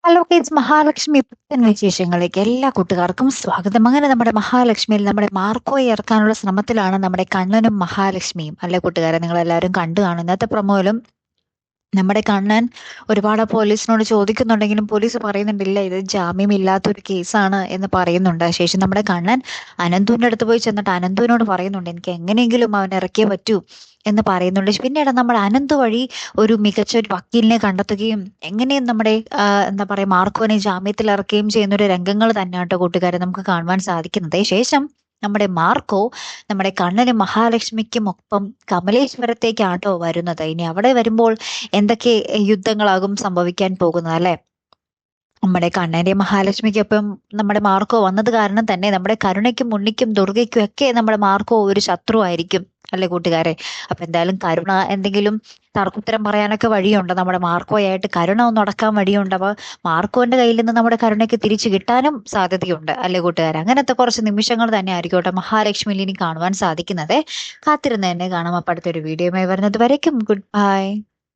Hello guys, Mahalakshmi പുത്തൻ വിശേഷങ്ങളിലേക്ക് എല്ലാ കൂട്ടുകാർക്കും സ്വാഗതം. അങ്ങനെ നമ്മുടെ മഹാലക്ഷ്മിയിൽ നമ്മുടെ മാർക്കോയെ ഇറക്കാനുള്ള ശ്രമത്തിലാണ് നമ്മുടെ കണ്ണനും മഹാലക്ഷ്മിയും. അല്ലെ കൂട്ടുകാരെ, നിങ്ങൾ എല്ലാവരും കണ്ടു കാണും. ഇന്നത്തെ പ്രൊമോയിലും നമ്മുടെ കണ്ണൻ ഒരുപാട് പോലീസിനോട് ചോദിക്കുന്നുണ്ടെങ്കിലും പോലീസ് പറയുന്നുണ്ടില്ല, ഇത് ജാമ്യമില്ലാത്തൊരു കേസാണ് എന്ന് പറയുന്നുണ്ട്. ശേഷം നമ്മുടെ കണ്ണൻ അനന്തുവിന്റെ അടുത്ത് പോയി ചെന്നിട്ട് അനന്തുവിനോട് പറയുന്നുണ്ട്, എനിക്ക് എങ്ങനെയെങ്കിലും അവൻ ഇറക്കിയേ പറ്റൂ എന്ന് പറയുന്നുണ്ട്. പിന്നീട് നമ്മുടെ അനന്ത് വഴി ഒരു മികച്ച ഒരു വക്കീലിനെ കണ്ടെത്തുകയും എങ്ങനെയും നമ്മുടെ എന്താ പറയാ മാർക്കോനെ ജാമ്യത്തിൽ ഇറക്കുകയും ചെയ്യുന്ന ഒരു രംഗങ്ങൾ തന്നെയാട്ടോ കൂട്ടുകാരെ നമുക്ക് കാണുവാൻ സാധിക്കുന്നത്. ശേഷം നമ്മുടെ മാർക്കോ നമ്മുടെ കണ്ണനും മഹാലക്ഷ്മിക്കും ഒപ്പം കമലേശ്വരത്തേക്കാട്ടോ വരുന്നത്. ഇനി അവിടെ വരുമ്പോൾ എന്തൊക്കെ യുദ്ധങ്ങളാകും സംഭവിക്കാൻ പോകുന്നത് അല്ലെ? നമ്മുടെ കണ്ണന്റെയും മഹാലക്ഷ്മിക്കൊപ്പം നമ്മുടെ മാർക്കോ വന്നത് കാരണം തന്നെ നമ്മുടെ കരുണയ്ക്കും ഉണ്ണിക്കും ദുർഗയ്ക്കും ഒക്കെ നമ്മുടെ മാർക്കോ ഒരു ശത്രു ആയിരിക്കും അല്ലെ കൂട്ടുകാരെ. അപ്പൊ എന്തായാലും കരുണ എന്തെങ്കിലും തർക്കുത്തരം പറയാനൊക്കെ വഴിയുണ്ട്. നമ്മുടെ മാർക്കോയായിട്ട് കരുണ ഒന്ന് അടക്കാൻ വഴിയുണ്ട്. അപ്പൊ മാർക്കോന്റെ കയ്യിൽ നിന്ന് നമ്മുടെ കരുണയ്ക്ക് തിരിച്ചു കിട്ടാനും സാധ്യതയുണ്ട് അല്ലെ കൂട്ടുകാരെ. അങ്ങനത്തെ കുറച്ച് നിമിഷങ്ങൾ തന്നെ ആയിരിക്കട്ടെ മഹാലക്ഷ്മിയിൽ ഇനി കാണുവാൻ സാധിക്കുന്നത്. കാത്തിരുന്ന് തന്നെ കാണാം. അപ്പൊ അടുത്തൊരു വീഡിയോയുമായി വരുന്നത് വരയ്ക്കും ഗുഡ് ബൈ.